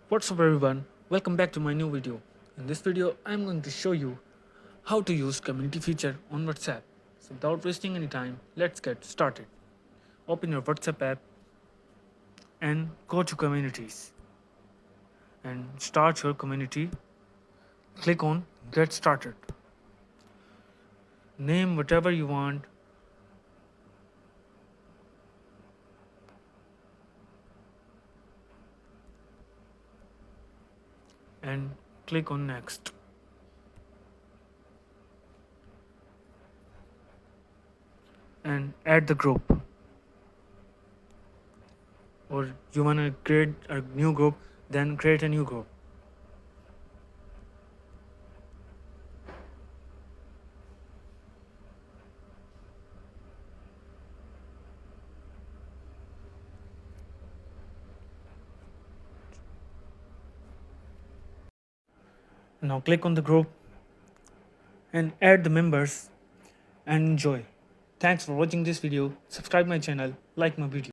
What's up everyone, welcome back to my new video. In this video I'm going to show you how to use community feature on WhatsApp. So without wasting any time, let's get started. Open your WhatsApp app and go to communities and start your community. Click on get started. Name whatever you want and click on next. And add the group, or you want to create a new group, then create a new group. Now click on the group and add the members and enjoy. Thanks for watching this video. Subscribe my channel, like my video.